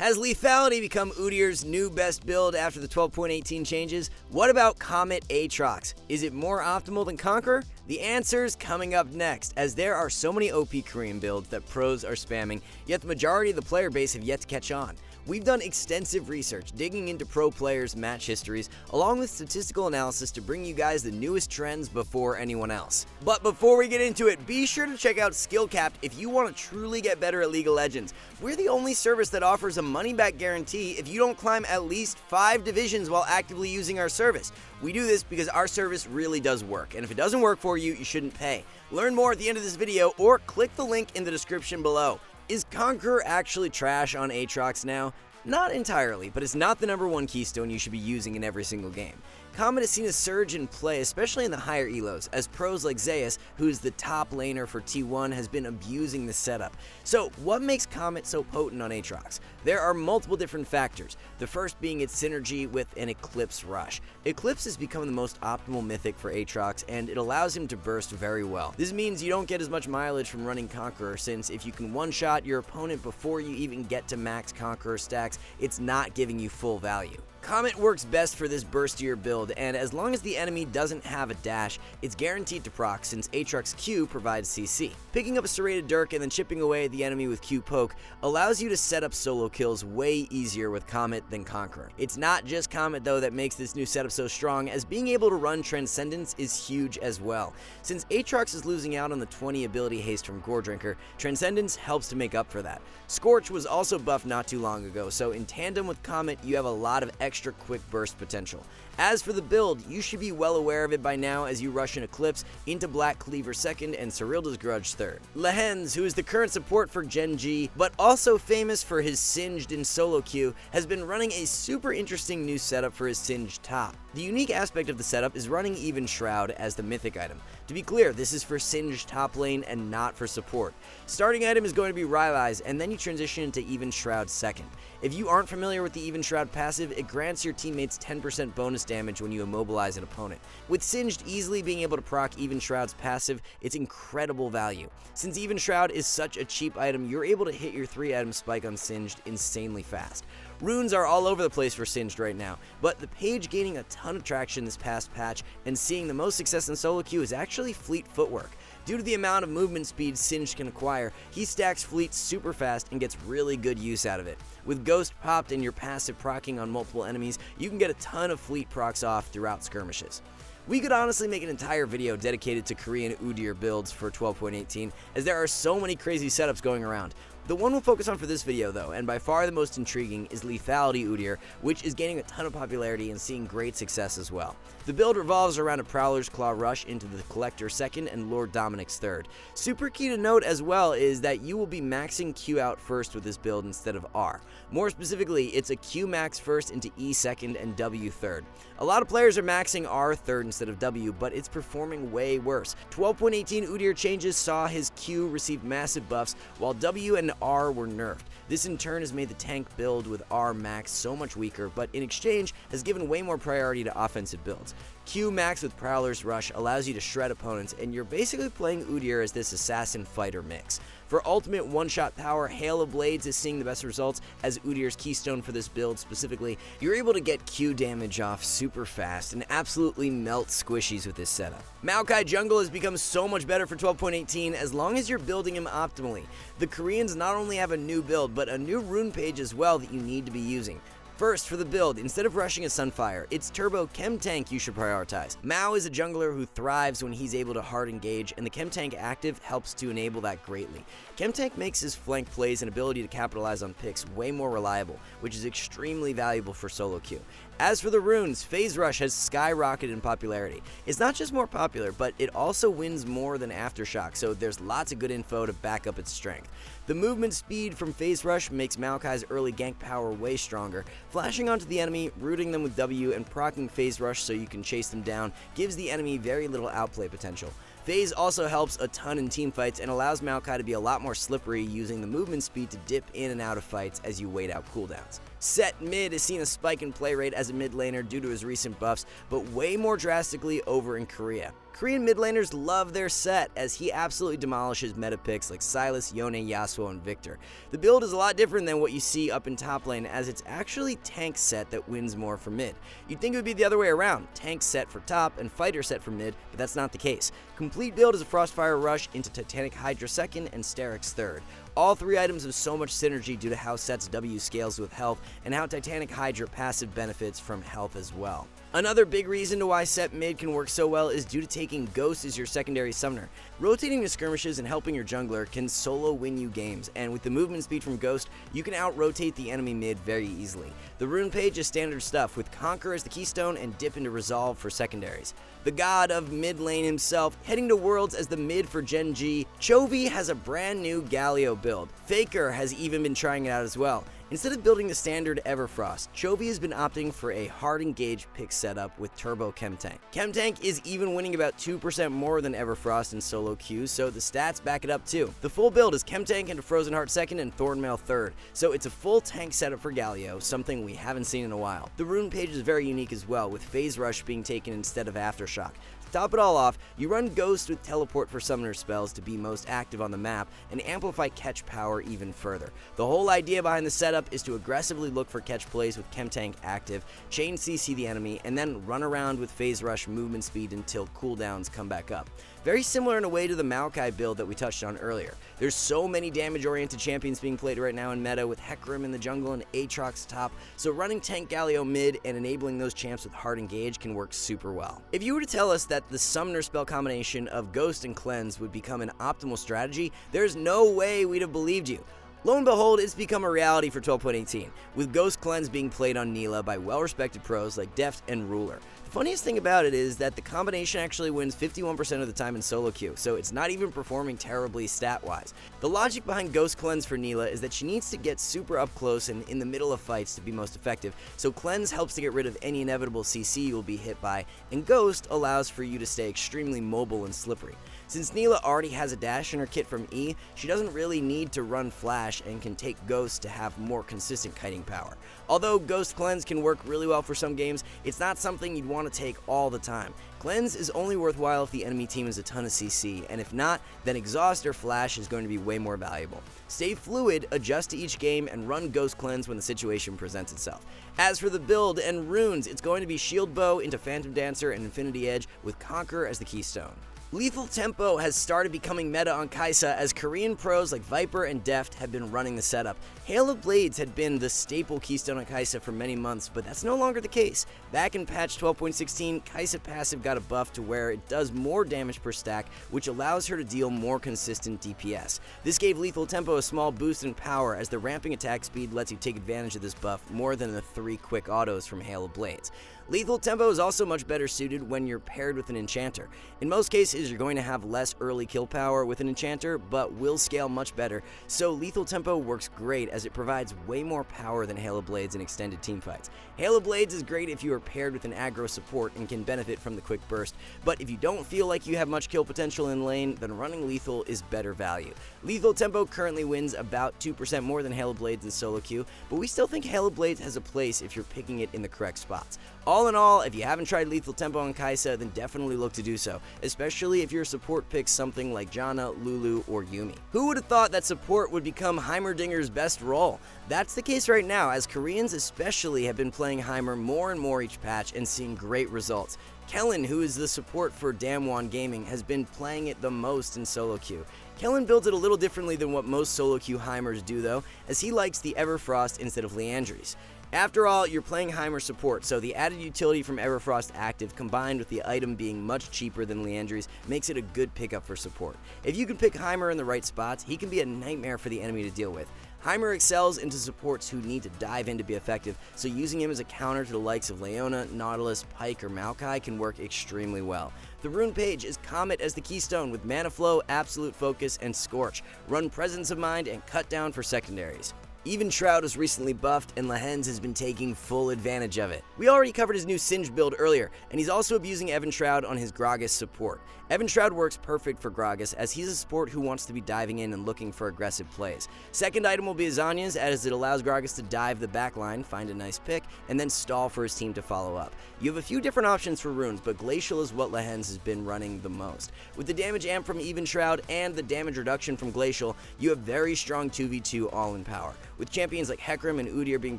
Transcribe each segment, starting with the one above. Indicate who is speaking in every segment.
Speaker 1: Has Lethality become Udyr's new best build after the 12.18 changes? What about Comet Aatrox? Is it more optimal than Conqueror? The answer's coming up next, as there are so many OP Korean builds that pros are spamming, yet the majority of the player base have yet to catch on. We've done extensive research digging into pro players' match histories, along with statistical analysis to bring you guys the newest trends before anyone else. But before we get into it, be sure to check out SkillCapped if you want to truly get better at League of Legends. We're the only service that offers a money-back guarantee if you don't climb at least 5 divisions while actively using our service. We do this because our service really does work, and if it doesn't work for you, you shouldn't pay. Learn more at the end of this video or click the link in the description below. Is Conqueror actually trash on Aatrox now? Not entirely, but it's not the #1 keystone you should be using in every single game. Comet has seen a surge in play, especially in the higher elos, as pros like Zeus, who's the top laner for T1, has been abusing the setup. So what makes Comet so potent on Aatrox? There are multiple different factors, the first being its synergy with an Eclipse Rush. Eclipse has become the most optimal mythic for Aatrox, and it allows him to burst very well. This means you don't get as much mileage from running Conqueror, since if you can one-shot your opponent before you even get to max Conqueror stacks, it's not giving you full value. Comet works best for this burstier build, and as long as the enemy doesn't have a dash, it's guaranteed to proc since Aatrox Q provides CC. Picking up a serrated Dirk and then chipping away at the enemy with Q poke allows you to set up solo kills way easier with Comet than Conqueror. It's not just Comet though that makes this new setup so strong, as being able to run Transcendence is huge as well. Since Aatrox is losing out on the 20 ability haste from Gore Drinker, Transcendence helps to make up for that. Scorch was also buffed not too long ago, so in tandem with Comet you have a lot of extra quick burst potential. As for the build, you should be well aware of it by now as you rush an Eclipse into Black Cleaver 2nd and Cyrilda's Grudge 3rd. Lehens, who is the current support for Gen G, but also famous for his Singed in solo queue, has been running a super interesting new setup for his Singed top. The unique aspect of the setup is running Even Shroud as the mythic item. To be clear, this is for Singed top lane and not for support. Starting item is going to be Rylai's, and then you transition into Even Shroud 2nd. If you aren't familiar with the Even Shroud passive, it grants your teammates 10% bonus damage when you immobilize an opponent. With Singed easily being able to proc Even Shroud's passive, it's incredible value. Since Even Shroud is such a cheap item, you're able to hit your 3-item spike on Singed insanely fast. Runes are all over the place for Singed right now, but the page gaining a ton of traction this past patch and seeing the most success in solo queue is actually Fleet Footwork. Due to the amount of movement speed Singed can acquire, he stacks Fleet super fast and gets really good use out of it. With Ghost popped and your passive proccing on multiple enemies, you can get a ton of Fleet procs off throughout skirmishes. We could honestly make an entire video dedicated to Korean Udyr builds for 12.18, as there are so many crazy setups going around. The one we'll focus on for this video though, and by far the most intriguing, is Lethality Udyr, which is gaining a ton of popularity and seeing great success as well. The build revolves around a Prowler's Claw rush into the Collector 2nd and Lord Dominic's 3rd. Super key to note as well is that you will be maxing Q out first with this build instead of R. More specifically, it's a Q max first into E 2nd and W 3rd. A lot of players are maxing R 3rd instead of W, but it's performing way worse. 12.18 Udyr changes saw his Q receive massive buffs, while W and R were nerfed. This in turn has made the tank build with R max so much weaker, but in exchange has given way more priority to offensive builds. Q max with Prowler's Rush allows you to shred opponents, and you're basically playing Udyr as this assassin fighter mix. For ultimate one-shot power, Hail of Blades is seeing the best results as Udyr's keystone for this build specifically. You're able to get Q damage off super fast and absolutely melt squishies with this setup. Maokai Jungle has become so much better for 12.18 as long as you're building him optimally. The Koreans not only have a new build, but a new rune page as well that you need to be using. First, for the build, instead of rushing a Sunfire, it's Turbo Chem Tank you should prioritize. Mao is a jungler who thrives when he's able to hard engage, and the Chem Tank active helps to enable that greatly. Chem Tank makes his flank plays and ability to capitalize on picks way more reliable, which is extremely valuable for solo queue. As for the runes, Phase Rush has skyrocketed in popularity. It's not just more popular, but it also wins more than Aftershock, so there's lots of good info to back up its strength. The movement speed from Phase Rush makes Maokai's early gank power way stronger. Flashing onto the enemy, rooting them with W, and proccing Phase Rush so you can chase them down gives the enemy very little outplay potential. Phase also helps a ton in teamfights and allows Maokai to be a lot more slippery using the movement speed to dip in and out of fights as you wait out cooldowns. Set Mid has seen a spike in play rate as a mid laner due to his recent buffs, but way more drastically over in Korea. Korean mid laners love their Set, as he absolutely demolishes meta picks like Sylas, Yone, Yasuo, and Victor. The build is a lot different than what you see up in top lane, as it's actually tank Set that wins more for mid. You'd think it would be the other way around, tank Set for top and fighter Set for mid, but that's not the case. Complete build is a Frostfire Rush into Titanic Hydra second and Sterix third. All three items have so much synergy due to how Set's W scales with health and how Titanic Hydra passive benefits from health as well. Another big reason to why Set Mid can work so well is due to taking Ghost as your secondary summoner. Rotating to skirmishes and helping your jungler can solo win you games, and with the movement speed from Ghost, you can out-rotate the enemy mid very easily. The rune page is standard stuff, with Conquer as the keystone and dip into Resolve for secondaries. The god of mid lane himself, heading to Worlds as the mid for Gen G, Chovy has a brand new Galio build. Faker has even been trying it out as well. Instead of building the standard Everfrost, Chovy has been opting for a hard engaged pick setup with Turbo Chemtank. Chemtank is even winning about 2% more than Everfrost in solo queues, so the stats back it up too. The full build is Chemtank into Frozen Heart second and Thornmail third, so it's a full tank setup for Galio, something we haven't seen in a while. The rune page is very unique as well, with Phase Rush being taken instead of Aftershock. To top it all off, you run Ghost with Teleport for summoner spells to be most active on the map and amplify catch power even further. The whole idea behind the setup is to aggressively look for catch plays with Chemtank active, chain CC the enemy, and then run around with Phase Rush movement speed until cooldowns come back up. Very similar in a way to the Maokai build that we touched on earlier. There's so many damage-oriented champions being played right now in meta with Hecarim in the jungle and Aatrox top, so running tank Galio mid and enabling those champs with hard engage can work super well. If you were to tell us that the summoner spell combination of Ghost and Cleanse would become an optimal strategy, there's no way we'd have believed you. Lo and behold, it's become a reality for 12.18, with Ghost Cleanse being played on Nilah by well-respected pros like Deft and Ruler. The funniest thing about it is that the combination actually wins 51% of the time in solo queue, so it's not even performing terribly stat-wise. The logic behind Ghost Cleanse for Nilah is that she needs to get super up close and in the middle of fights to be most effective, so Cleanse helps to get rid of any inevitable CC you'll be hit by, and Ghost allows for you to stay extremely mobile and slippery. Since Nilah already has a dash in her kit from E, she doesn't really need to run Flash and can take Ghost to have more consistent kiting power. Although Ghost Cleanse can work really well for some games, it's not something you'd want to take all the time. Cleanse is only worthwhile if the enemy team has a ton of CC, and if not, then Exhaust or Flash is going to be way more valuable. Stay fluid, adjust to each game, and run Ghost Cleanse when the situation presents itself. As for the build and runes, it's going to be Shield Bow into Phantom Dancer and Infinity Edge with Conquer as the keystone. Lethal Tempo has started becoming meta on Kai'Sa as Korean pros like Viper and Deft have been running the setup. Hail of Blades had been the staple keystone on Kai'Sa for many months, but that's no longer the case. Back in patch 12.16, Kai'Sa passive got a buff to where it does more damage per stack, which allows her to deal more consistent DPS. This gave Lethal Tempo a small boost in power, as the ramping attack speed lets you take advantage of this buff more than the 3 quick autos from Hail of Blades. Lethal Tempo is also much better suited when you're paired with an enchanter. In most cases, you're going to have less early kill power with an enchanter, but will scale much better, so Lethal Tempo works great as it provides way more power than Hail of Blades in extended teamfights. Hail of Blades is great if you are paired with an aggro support and can benefit from the quick burst, but if you don't feel like you have much kill potential in lane, then running Lethal is better value. Lethal Tempo currently wins about 2% more than Hail of Blades in solo queue, but we still think Hail of Blades has a place if you're picking it in the correct spots. All in all, if you haven't tried Lethal Tempo on Kai'Sa, then definitely look to do so, especially if your support picks something like Janna, Lulu, or Yuumi. Who would have thought that support would become Heimerdinger's best role? That's the case right now, as Koreans especially have been playing Heimer more and more each patch and seeing great results. Kellen, who is the support for Damwon Gaming, has been playing it the most in solo queue. Kellen builds it a little differently than what most solo queue Heimers do though, as he likes the Everfrost instead of Liandry's. After all, you're playing Heimer support, so the added utility from Everfrost active combined with the item being much cheaper than Liandry's makes it a good pickup for support. If you can pick Heimer in the right spots, he can be a nightmare for the enemy to deal with. Heimer excels into supports who need to dive in to be effective, so using him as a counter to the likes of Leona, Nautilus, Pyke, or Maokai can work extremely well. The rune page is Comet as the keystone with Mana Flow, Absolute Focus, and Scorch. Run Presence of Mind and Cut Down for secondaries. Even Shroud was recently buffed, and Lehens has been taking full advantage of it. We already covered his new Singe build earlier, and he's also abusing Evan Shroud on his Gragas support. Evan Shroud works perfect for Gragas, as he's a support who wants to be diving in and looking for aggressive plays. Second item will be Azanya's, as it allows Gragas to dive the backline, find a nice pick, and then stall for his team to follow up. You have a few different options for runes, but Glacial is what Lehens has been running the most. With the damage amp from Even Shroud and the damage reduction from Glacial, you have very strong 2v2 all-in power. With champions like Hecarim and Udyr being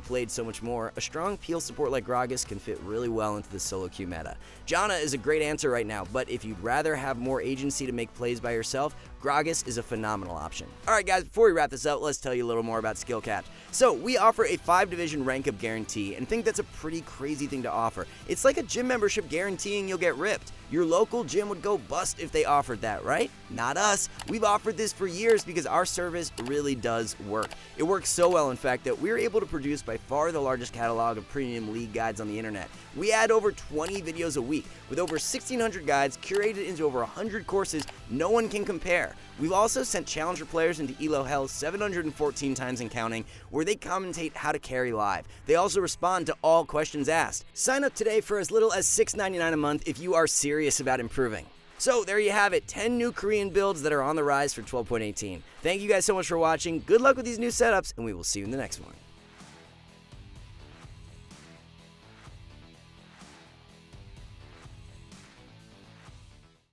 Speaker 1: played so much more, a strong peel support like Gragas can fit really well into the solo queue meta. Janna is a great answer right now, but if you'd rather have more agency to make plays by yourself, Gragas is a phenomenal option. Alright guys, before we wrap this up, let's tell you a little more about SkillCapped. So, we offer a 5-division rank up guarantee, and think that's a pretty crazy thing to offer. It's like a gym membership guaranteeing you'll get ripped. Your local gym would go bust if they offered that, right? Not us. We've offered this for years because our service really does work. It works so well, in fact, that we're able to produce by far the largest catalog of premium league guides on the internet. We add over 20 videos a week. With over 1,600 guides curated into over 100 courses, no one can compare. We've also sent challenger players into ELO Hell 714 times and counting, where they commentate how to carry live. They also respond to all questions asked. Sign up today for as little as $6.99 a month if you are serious about improving. So there you have it, 10 new Korean builds that are on the rise for 12.18. Thank you guys so much for watching. Good luck with these new setups, and we will see you in the next one.